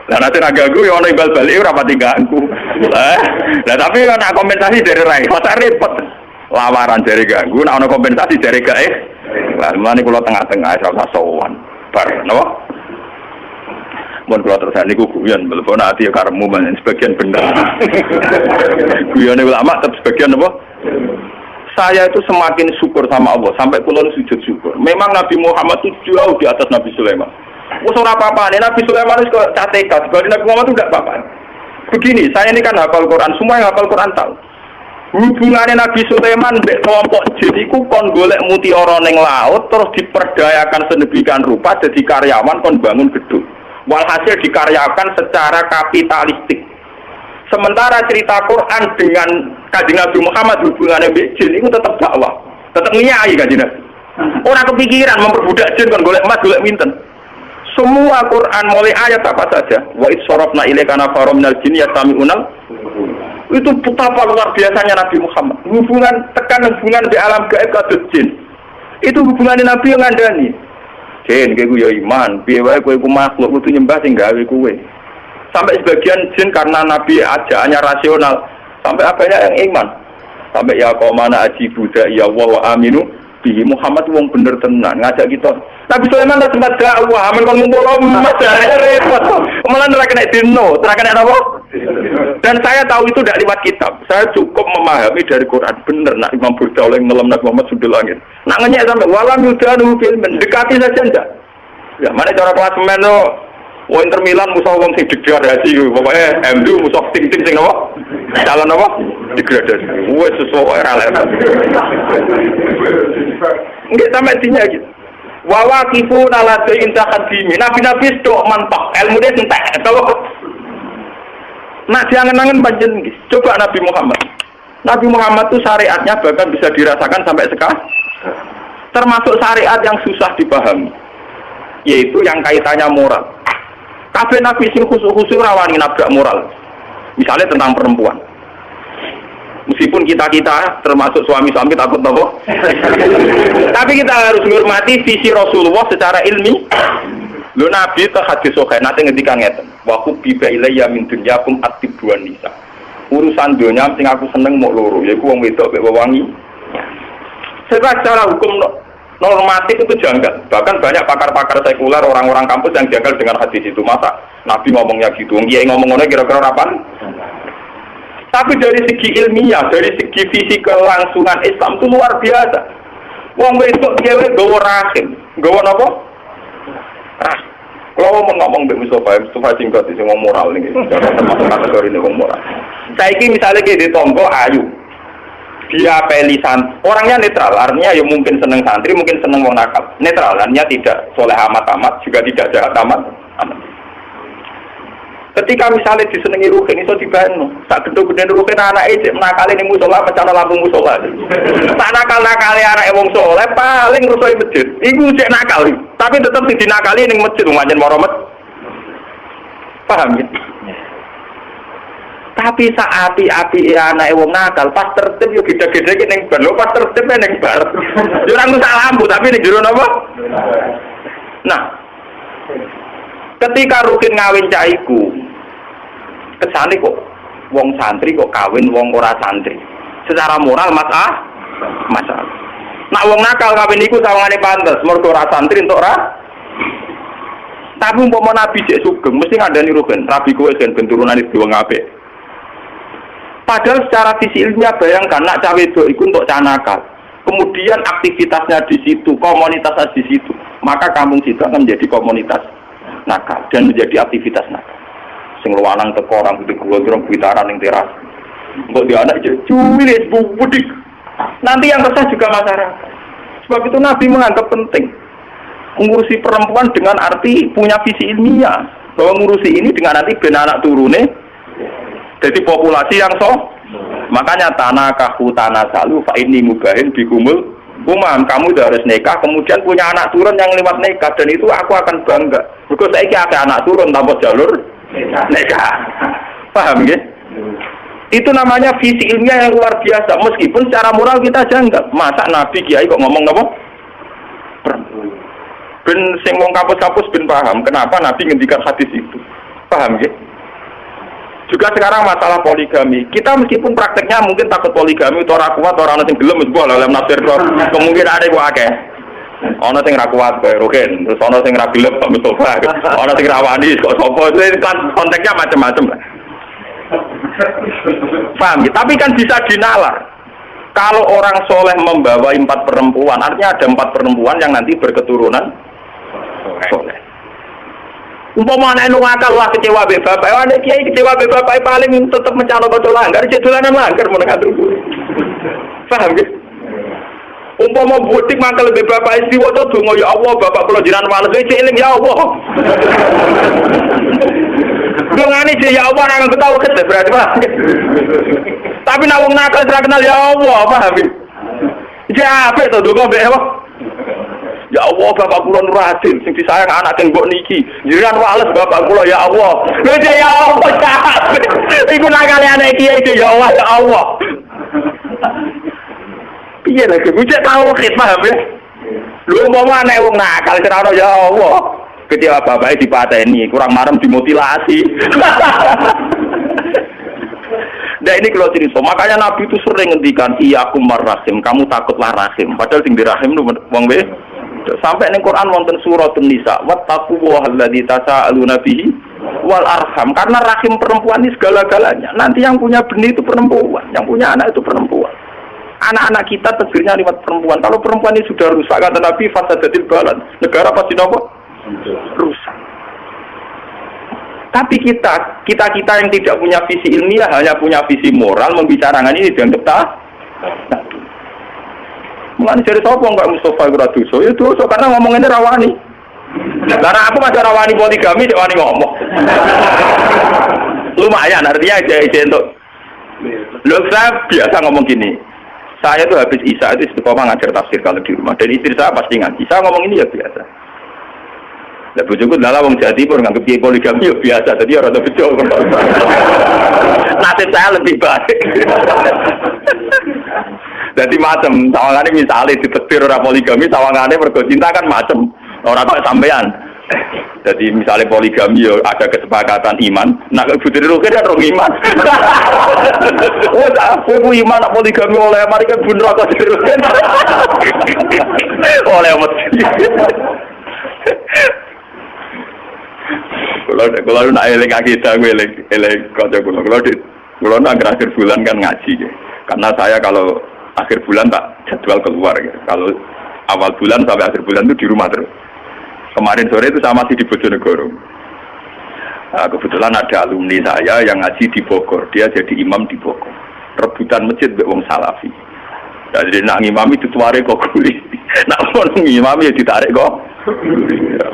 Lah nanti nagaku ya ono imbal balik ora pati ganggu. Lah tapi ana kompensasi dari rai. Masa repot. Lamaran dari ganggu, nek ana kompensasi dari gae. Lah mane kula tengah-tengah ora usah sowan. Bar napa? Mun kula terus niku guyon mlebu ati karemu men sebagian bener. Guyone ulama tetep sebagian apa? Saya itu semakin syukur sama Allah sampai kula sujud syukur. Memang Nabi Muhammad itu jauh di atas Nabi Sulaiman. Wes ora apa-apa, Nabi Sulaiman itu kok catekat, kalau Nabi Muhammad itu enggak apa-apa. Begini, saya ini kan hafal Quran, semua yang hafal Quran tahu. Hubungannya Nabi Sulaiman mbek kelompok jin iku kon golek mutiara ning laut terus diperdayakan sedemikian rupa jadi karyawan kon bangun gedung. Walhasil dikaryakan secara kapitalistik. Sementara cerita Quran dengan Kanjeng Nabi Muhammad hubungannya mbek jin itu tetap dakwah, tetap ngiyai Kanjeng Nabi. Ora kepikiran memperbudak jin kon golek emas, golek minten. Semua Quran mulai ayat apa saja. Wa itsarafna ilaika nafarum minal jinni yastami'unal. Itu betapa luar biasanya Nabi Muhammad. Hubungan di alam gaib kados jin. Itu hubungannya Nabi yang ngandani. Jin kowe ya iman, piye wae kowe ku makhluk kudu nyembah sing gawe kowe. Sampai sebagian jin karena Nabi ajaannya rasional, sampai apanya yang iman. Sampai ya qomana ajibu ya Allah wa aminu bihi Muhammad wong bener tenan ngajak kita. Nabi Sulaiman tak sempat dakwah, amen kon ngumpul umat repot. Malah ora kena dino, ora kena apa? Dan saya tahu itu tidak lewat kitab. Saya cukup memahami dari Quran. Bener nak Imam Ghazali ngelam Nabi Muhammad sudah langit. Nak ngenyek sampai walam yudanu bil mendekati saja enggak. Ya, mana cara klasemen lo? Wah Inter Milan musuh wong sing degradasi, pokoknya MU musuh tim-tim sing apa? Calon apa? Degradasi. Wes sesuai ora level. Enggak sampai dinya gitu. Wa waqifu ala inta qadimi. Nabi-nabi stok mantap, ilmu dia entek. Tahu? Nak diangen-angen panjenengan. Coba Nabi Muhammad. Nabi Muhammad itu syariatnya bahkan bisa dirasakan sampai sekarang. Termasuk syariat yang susah dipahami. Yaitu yang kaitannya moral. Kabeh Nabi sing khusus-khusus rawani nabrak moral. Misalnya tentang perempuan. Meskipun kita termasuk suami-suami takut nopo. Tapi kita harus menghormati visi Rasulullah secara ilmi. Lho Nabi teh hadis sahih nate ngendikan ngeten. Wa kubiba ilayya min dunyakum atibwan nisa. Urusan dunia sing aku seneng mok loro, yaiku wong wedok mek wewangi. Secara hukum normatif itu janggal. Bahkan banyak pakar-pakar sekuler, orang-orang kampus yang janggal dengan hadis itu. Masa Nabi ngomongnya gitu, kiai ngomong ngono kira-kira kapan? Tapi dari segi ilmiah, dari segi visi kelangsungan Islam itu luar biasa. Wong wedok dhewe nggawa rahim, nggawa napa? Kalau ngomong Mbak Mustafa singkat sing wong moral niki, termasuk kategori ini wong moral. Saiki misalnya kayak di tonggo ayu. Dia pelisan, orangnya netral, artinya ya mungkin seneng santri, mungkin seneng wong nakal. Netral, artinya tidak soleh amat-amat, juga tidak jahat amat. Ketika misalnya disenengi ruhin, itu dibantu. Tak gede-gede ruhin anak ejek menakali ning musola, mencana lampu musola. Tak nakal-nakali anak wong soleh, paling rusoi masjid. Iku cek nakal, tapi tetap dinakali ning masjid, ngajen moromet. Paham ya? Tapi saat api anak wong nakal, pas tertib yo gede-gede ning bar, lho pas tertib ning bar. Yo ora ngusah lampu, tapi ning jero napa? Nah, ketika rukin ngawin caiku, kesane kok wong santri kok kawin wong ora santri. Secara moral masalah. Nak wong nakal kawin iku sawangane pantes, mergo ora santri entuk ora. Tapi umpama Nabi cek sugeng mesti ngandani rugen, rabi kowe ben turunane wong apik. Padahal secara visi ilmiah bayangkan nak cawe wedok iku untuk canakal. Kemudian aktivitasnya di situ, komunitasnya di situ, maka kampung situ akan menjadi komunitas nakal dan menjadi aktivitas nakal. Sing luwanang teko orang gede gondrong bitaran ning teras. Mbok dia anak cuwilis budik. Nanti yang resah juga masyarakat. Sebab itu Nabi menganggap penting mengurusi perempuan dengan arti punya visi ilmiah, bahwa mengurusi ini dengan nanti ben anak turune jadi populasi yang makanya tanah salu fa ini mubahin bikumul umam, kamu udah harus nikah kemudian punya anak turun yang lewat nikah, dan itu aku akan bangga because saiki ada anak turun tanpa jalur nikah. Paham ya? Itu namanya visi ilmiah yang luar biasa, meskipun secara moral kita janggal. Masa Nabi Kiai kok ngomong apa? Ben sing wong kampus-kampus ben paham kenapa Nabi ngendikan hadis itu. Paham ya? Juga sekarang masalah poligami. Kita meskipun prakteknya mungkin takut poligami itu ora kuat, ora ana sing gelem wis mbok lha nafsir kok. Kemungkinan ada kok akeh. Ana sing ra kuat kaya Rogen, terus ana sing ra gelem Pak Mustofa. Ana sing ra wani kok sapa. Itu kan konteksnya macam-macam lah. Paham ya? Tapi kan bisa dinalar. Kalau orang soleh membawa 4 perempuan, artinya ada 4 perempuan yang nanti berketurunan soleh. Umpama anak ngakal wah kecewa be bapak, anak kiai kecewa be bapak paling tetap mencalon kocok langgar, dolanan langgar mau ngatur. Paham ya? Umpama butik mangkel be bapak istri wae donga ya Allah, bapak kula jiran males iki eling ya Allah. Dongane je ya Allah nang ketawa kete berarti Pak. Tapi nek wong nakal ora kenal ya Allah, paham ya? Ya apik to donga be apa? Ya Allah, bapak kula nur adil sing disayang anak sing mbok niki. Jiran wales bapak kula ya Allah. Lha ya Allah kabeh. Iku nakale anak iki ya Allah ya Allah. Piye lagi bocah tauhid paham ya? Lho mau anak wong nakal ora ya Allah. Ketika bapake dipateni, kurang marem dimutilasi. Nah ini kalau cerita, makanya Nabi itu sering ngendikan iyakum marrahim, kamu takutlah rahim. Padahal sing dirahim lu wong we. Sampai ning Quran wonten surat An-Nisa, wattaqullahalladzi tasaaluna bihi wal arham. Karena rahim perempuan ini segala-galanya. Nanti yang punya benih itu perempuan, yang punya anak itu perempuan. Anak-anak kita tegirnya lewat perempuan. Kalau perempuan ini sudah rusak, kata Nabi, fasadatil balad. Negara pasti nopo? Rusak. Tapi kita yang tidak punya visi ilmiah, hanya punya visi moral, membicarakan ini dianggap tak. Mungkin dari sopong Mbak Mustofa Guraduso itu karena ngomonginnya rawani. Karena aku masih rawani poligami, rawani ngomong. Lumayan, artinya aja untuk. Loh, saya biasa ngomong gini. Saya tuh habis Isya itu istiqomah ngajar tafsir kalau di rumah. Dan istri saya pasti ngaji. Saya ngomong ini ya biasa. Lah bojoku dalah wong Jawa Timur nganggep piye poligami ya biasa. Jadi ora ada bejo. Nasib saya lebih baik. Jadi macam sawangane misale ditetir ora poligami, sawangane mergo cinta kan macam. Ora kok sampean. Jadi misalnya poligami ya ada kesepakatan iman. Nah Putri Rukin kan rong iman. Oh aku iman nak poligami oleh mari kan bener kok Rukin. Oleh mesti. Kalau nak eling akidah gue eling kocok kalau nak akhir bulan kan ngaji ya. Karena saya kalau akhir bulan tak jadwal keluar ya. Kalau awal bulan sampai akhir bulan itu di rumah terus. Kemarin sore itu saya masih di Bojonegoro. Nah, kebetulan ada alumni saya yang ngaji di Bogor. Dia jadi imam di Bogor. Rebutan masjid mbek wong Salafi. Jadi nak ngimami dituare kok guli. Nak wong ngimami ya ditarik kok.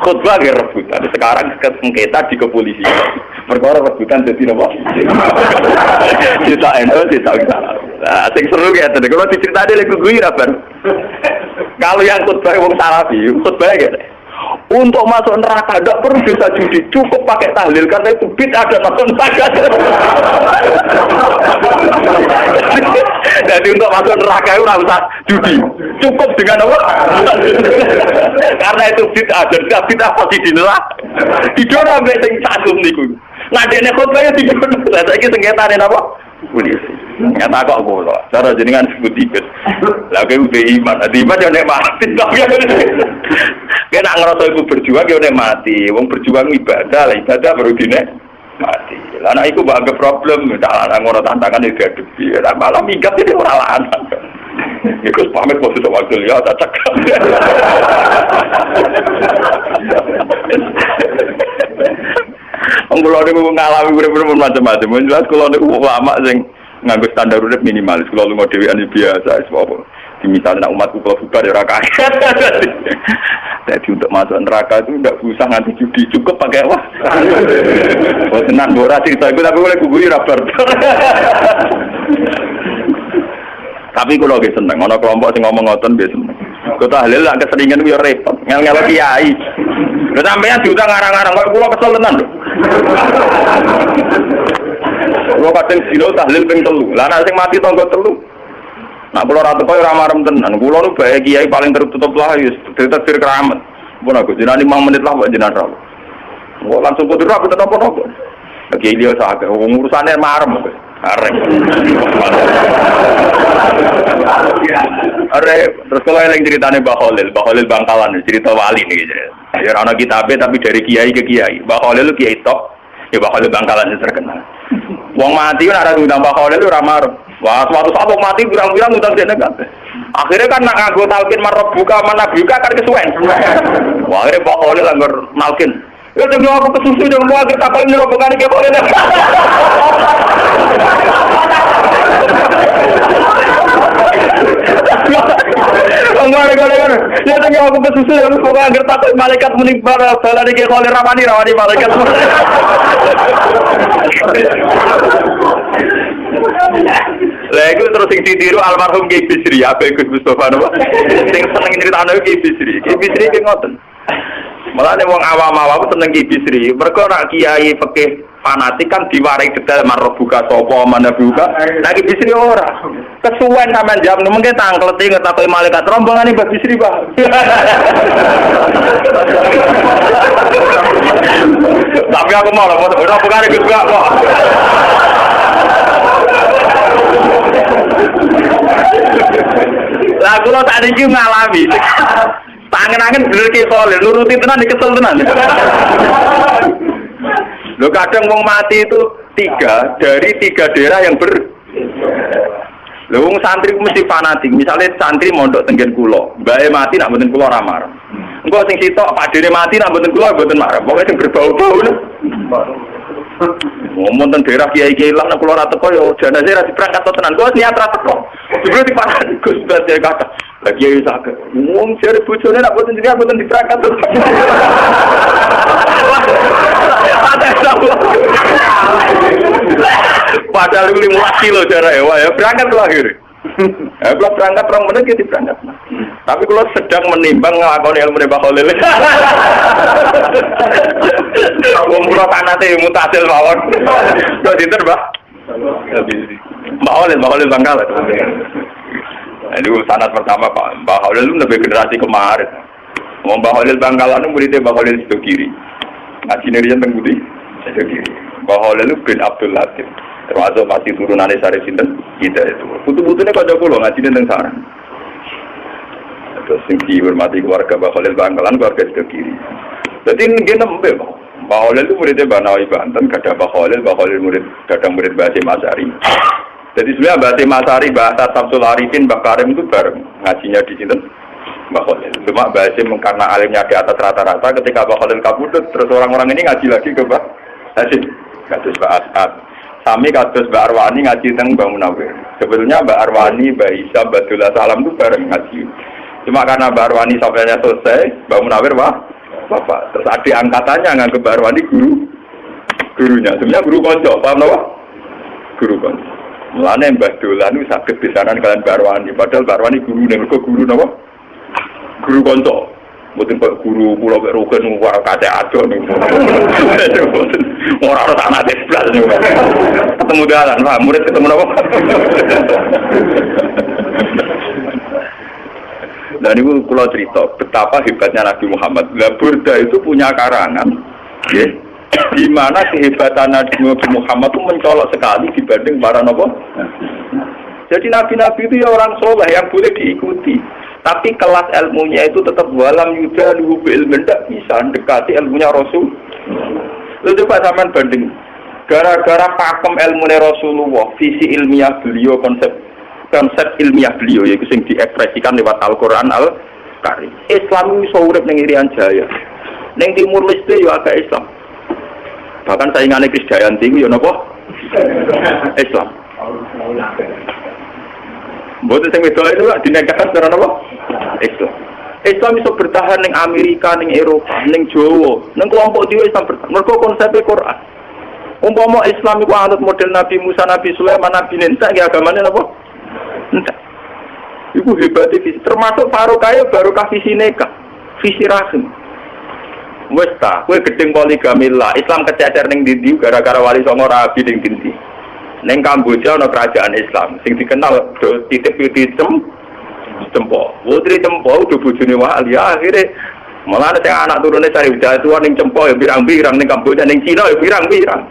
Khutbah ge rebutan. Sekarang sengketa di kepolisian. Perkara rebutan jadi napa? Kita endo kita salah. Nah, sing seru ya tadi kalau diceritani lek kuwi ra bar. Kalau yang khutbah wong Salafi, khutbah ge untuk masuk neraka tidak perlu bisa judi, cukup pakai tahlil karena itu bid'ah dan masuk neraka. Jadi untuk masuk neraka itu tidak usah judi, cukup dengan apa? Karena itu bid'ah dan bid'ah pasti dinelak. Tidur sampai sing sagum niku. Ngadene khotbahnya tidur. Lah saiki sengketane napa? Polisi. Nyata kok kula. Cara jenengan sebut dikit. Lah kowe udah iman, iman yo nek mati. Kena ngerasa iku berjuang yo nek mati. Wong berjuang ibadah, lah ibadah baru dine mati. Lah nek iku mbak problem, tak lanang ora tantangan iki diadepi. Lah malah minggat iki ora lanang. Iku pamit kok sudah waktu ya tak cek. Kulo niku ngalami urip-urip macam-macam. Jelas kulo niku ulama sing nganggo standar urip minimalis. Kulo lunga dhewean biasa sebab misalnya umatku kalau bubar ya ora kaget. Jadi untuk masuk neraka itu tidak usah nganti judi, cukup pakai wah. Oh tenang, ora cerita iku tapi oleh guguri ra bar. Tapi kalau nggih seneng, ana kelompok sing ngomong ngoten nggih seneng. Kok tahlil lak keseringan ku yo repot, ngel-ngel kiai. Lha sampeyan diundang ngarang-ngarang kok kula kesel tenan lho. Kula kadang dino tahlil ping 3. Lah nek sing mati tangga 3. Nak kula ra teko ora marem tenan. Kula nu bae kiai paling tertutup lah ya takdir keramat. Pun aku jenenge 5 menit lah kok jenengan ra. Kok langsung kudu ra tetep apa-apa. Kiai dia sak urusane marem kok. Arep. Terus kalau yang ceritanya Mbah Khalil Bangkalan, cerita wali nih gitu. Ya ana kitabnya tapi dari kiai ke kiai. Mbah Khalil lu kiai top, ya Mbah Khalil Bangkalan yang terkenal. Wong mati kan ada ngundang Mbah Khalil lu ora marem. Wah, suatu saat wong mati bilang-bilang ngundang dene kabeh. Akhirnya kan nak nganggo talqin marbuka manabuka kan kesuwen. Wah, akhirnya Mbah Khalil anggar nalkin. Ya demi aku kesusu dengan mau kita apa ini rombongan ke boleh. Enggak. Ya demi aku kesusu dengan mau agar takut malaikat menimpa bala di kepala rawani malaikat. Lah iku terus sing ditiru almarhum Ki Bisri, apa Gus Mustofa napa? Sing seneng critakno Ki Bisri. Ki Bisri ki ngoten. Malah nek wong awam-awam seneng Ki Bisri, mergo nek kiai fikih fanatik kan diwarai detail marbuka sapa manabuka. Nek Ki Bisri ora. Kesuwen sampean jam mungkin tangkleti ngetakoki malaikat rombongan Mbah Bisri, Pak. Tapi aku mau ora bukan Gus kok. Lah kula tak niki ngalami. Tangen-angen bener ki soleh, nuruti tenan dikesel tenan. Lho kadang wong mati itu 3 dari 3 daerah yang Lho wong santri mesti fanatik. Misalnya santri mondok tenggen kula, mbae mati nak mboten kula ora marem. Engko sing sitok padene mati nak mboten kula mboten marem. Pokoke sing berbau-bau lho. Ngomong tentang daerah kiai-kiai lah, nak keluar teko yo jenazah ra diberangkat tenan. Kok niat ra teko. Jebule dipanahi Gus Badhe kata. Lah kiai saged. Wong jare bojone nak boten jenengan boten diberangkat. Padahal 15 kilo jarak ya berangkat lahir. Belum berangkat 2 menit ya diberangkat. Tapi kalau sedang menimbang ngelakoni ilmu Mbah Khalil. Wong kula tanate mutasil mawon. Kok dinten, Mbah? Mbah Khalil Bangkalan. Itu sanad pertama Pak. Mbah Khalil itu lebih generasi kemarin. Mbah Khalil Bangkalan itu muridnya Mbah Khalil Sidogiri. Ngajine riyen teng Budi Sidogiri. Mbah Khalil bin Abdul Latif. Termasuk masih turunannya Sarif Sinten kita itu. Putu-putunya kocok kula ngajine teng sarang. Terus sing dihormati keluarga Mbah Khalil Bangkalan, keluarga Sidogiri. Jadi ini nembe Mbah Khalil itu muridnya Mbah Nawawi Banten, gada Mbah Khalil murid kadang murid Mbah Hasyim Asy'ari. Jadi sebenarnya Mbah Hasyim Asy'ari, Mbah Samsul Arifin, Mbah Karim itu bareng ngajinya di sinten Mbah Khalil. Cuma Mbah Hasyim karena alimnya di atas rata-rata, ketika Mbah Khalil kabudut, terus orang-orang ini ngaji lagi ke Mbah Hasyim. Kados Mbah As'ad. Sami kados Mbah Arwani ngaji teng Mbah Munawir. Sebetulnya Mbah Arwani, Mbah Isa, Mbah Abdullah Salam itu bareng ngaji. Cuma karena Mbah Arwani sampainya selesai, Mbah Munawir bapak. Terus adik angkatannya nganggep Mbah Arwani gurunya. Sebenarnya guru konco, paham napa? Guru konco. Mulane Mbah Dolan itu saged pisanan kalian Mbah Arwani. Padahal Mbah Arwani guru mergo guru napa? Guru konco. Mboten kok guru kula mek rugen ora kate adon niku. Ora ana sanate blas niku. Ketemu dalan, Pak, murid ketemu napa? Dan itu kalau cerita betapa hebatnya Nabi Muhammad. Burda itu punya karangan, ya, di mana kehebatan Nabi Muhammad itu mencolok sekali dibanding para nabi. Jadi nabi-nabi itu ya orang soleh yang boleh diikuti. Tapi kelas ilmunya itu tetap walam yuda luhub ilmu, tidak bisa mendekati ilmunya Rasul. Lalu coba sampean banding. Gara-gara pakem ilmune Rasulullah, visi ilmiah beliau, konsep ilmiah beliau yaitu sing diekspresikan lewat Al-Qur'an Al-Karim. Islam iso urip ning Irian Jaya. Ning Timur Leste yo agak Islam. Bahkan saingane Krisdayanti yo napa? Islam. Mboten sing wedok itu dinegakkan secara napa? Islam. Islam iso bertahan ning Amerika, ning Eropa, ning Jawa, ning kelompok dhewe Islam bertahan. Mergo konsep Quran. Umpama Islam iku anut model Nabi Musa, Nabi Sulaiman, Nabi Nuh, iki agamane napa? Entah. Iku hebat visi. Termasuk Farokaya barokah visi nikah, visi rahim. Wes ta, kowe gedeng poligami lah. Islam kececer ning ndi gara-gara wali songo rabi ning ndi. Ning Kamboja ana kerajaan Islam sing dikenal do titip Cempo. Putri Cempo udah bojone wali akhire malah sing anak turune cari jatuhan ning Cempo ya pirang-pirang ning Kamboja ning Cina ya pirang-pirang.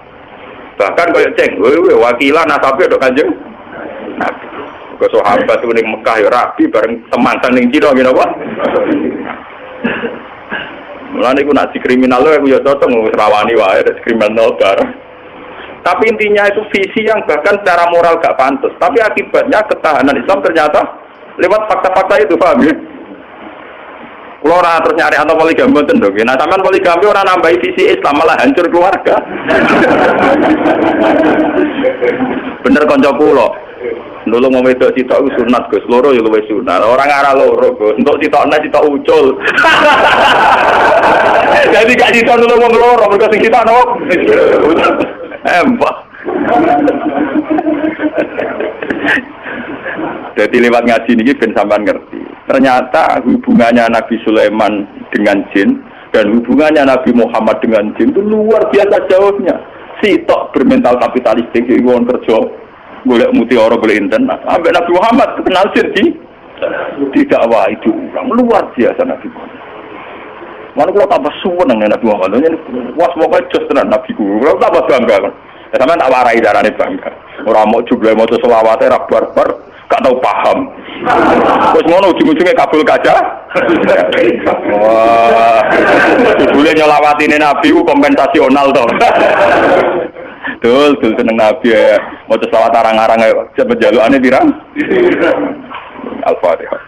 Bahkan koyo ceng, wakilan nasabe tok Kanjeng Nabi. Kok sahabat ning Mekah ya rabi bareng temantan ning Cina ngene apa? Mulane iku nak kriminal aku ya cocok wis rawani wae kriminal bar. Tapi intinya itu visi yang bahkan secara moral gak pantas. Tapi akibatnya ketahanan Islam ternyata lewat fakta-fakta itu, paham ya? Kalau orang terus nyari atau poligami betul dong. Nah, sampean poligami orang nambahi visi Islam malah hancur keluarga. Bener konco kula. Dulu mau wedok sitok sunat Gus, loro ya luwih sunat. Orang arah loro Gus, untuk sitokna sitok ucul. Jadi gak sitok dulu mau loro, mergo sing sitok no. Empah. Jadi lewat ngaji ini ben sampean ngerti. Ternyata hubungannya Nabi Sulaiman dengan jin dan hubungannya Nabi Muhammad dengan jin itu luar biasa jauhnya. Sitok bermental kapitalistik iki wong kerja golek mutiara golek internet. Ambek Nabi Muhammad kenal jin tidak wah itu orang luar biasa Nabi Muhammad. Mana kalau tambah suweneng Nabi Muhammad. Wah pokoke jos tenan Nabi ku. Kalau tambah bangga kan. Ya sampean tak warai darane bangga. Ora mau jumlah maca selawate ra barbar. Gak tahu paham. Terus ngono ujung-ujungnya kabul kaca. Wah, boleh nyolawatine Nabi ku kompensasional toh. Dul seneng Nabi ya. Mau selawat arang-arang cepet jalukane pirang? Al-Fatihah.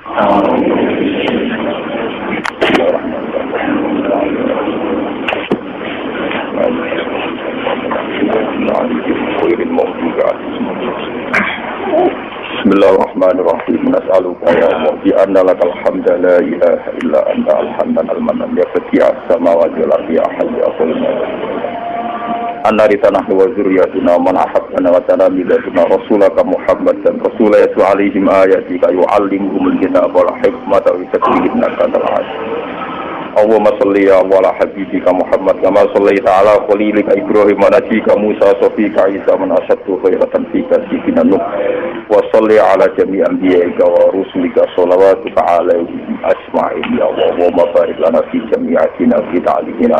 Bismillahirrahmanirrahim. Nas'aluka ya Allah bi anna lakal hamda la ilaha illa anta al-hannan al-mannan ya fatiha as-samawati wal ardi ya hayyu ya qayyum. Anna ritanah wa zurriyatuna man ahabbana wa tanamiduna rasulaka Muhammad dan rasul yatlu alaihim ayatika yu'allimuhumul kitaba wal hikmata wa yuzakkihim innaka antal aziz. Allahumma shalli ala habibika Muhammad kama shallaita ala khalilika Ibrahim wa najika Musa sofika Isa man asyaddu khairatan fika sidina Nuh wa shalli ala jami' anbiya'ika wa rusulika sholawatuka alaihim asma'in ya Allah wa barik lana fi jami'atina fi ta'limina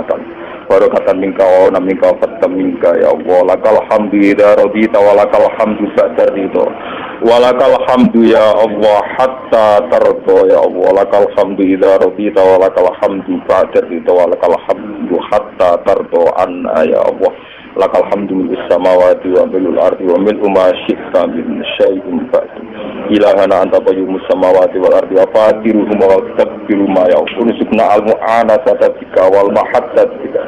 barakatan minka wa minka fatam minka ya Allah lakal hamdu idza radita wa lakal hamdu ba'da ridha wa lakal hamdu ya Allah hatta tarda ya Allah lakal hamdu idza radita wa lakal hamdu ba'da ridha wa lakal hamdu hatta tarda anna ya Allah lakal hamdu bis samawati wa bil ardi wa min ma syi'ta min syai'in ba'du ilahana anta qayyumus samawati wal ardi wa fatiruhum wa takbiru ma ya'urusukna al-mu'anasata bika wal mahaddad bika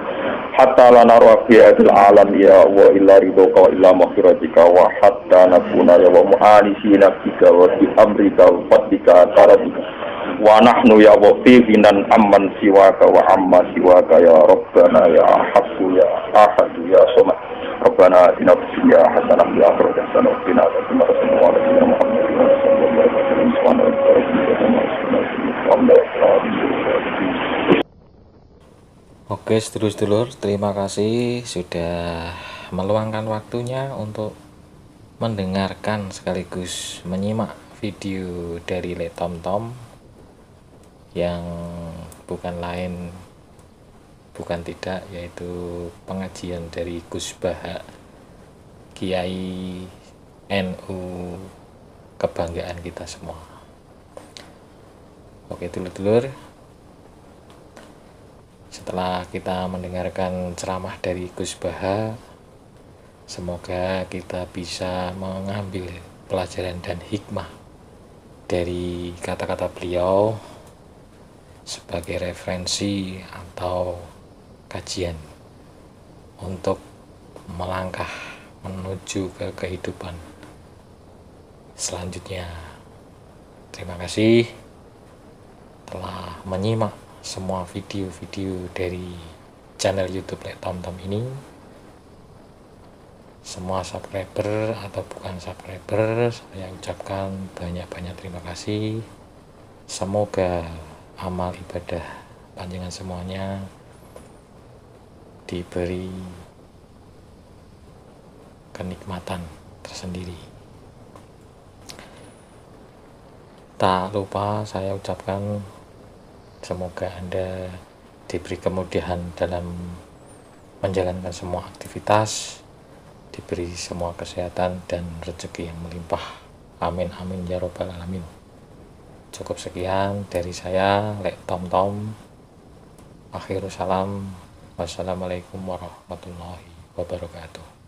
hatta la nara fi'atil alam ya wa illa ridhoka wa illa maghfiratika wa hatta nakuna ya wa mu'anisina bika wa bi amrika wa fadlika tarabika wa nahnu ya wa fihinan amman siwaka wa amma siwaka ya rabbana ya haqqu ya ahadu ya samad rabbana atina fid dunya hasanah wa fil akhirati hasanah wa qina adzabannar Oke sedulur-sedulur, terima kasih sudah meluangkan waktunya untuk mendengarkan sekaligus menyimak video dari Le Tom yang bukan lain bukan tidak yaitu pengajian dari Gus Baha, Kiai NU kebanggaan kita semua. Oke dulur-dulur, setelah kita mendengarkan ceramah dari Gus Baha, Semoga kita bisa mengambil pelajaran dan hikmah dari kata-kata beliau sebagai referensi atau kajian untuk melangkah menuju ke kehidupan selanjutnya. Terima kasih telah menyimak semua video-video dari channel YouTube Lek Tom Tom ini. Semua subscriber atau bukan subscriber, saya ucapkan banyak-banyak terima kasih. Semoga amal ibadah panjenengan semuanya diberi kenikmatan tersendiri. Tak lupa saya ucapkan semoga Anda diberi kemudahan dalam menjalankan semua aktivitas, diberi semua kesehatan dan rezeki yang melimpah. Amin amin ya robbal alamin. Cukup sekian dari saya, Lek Tom Tom. Akhirul salam. Wassalamualaikum warahmatullahi wabarakatuh.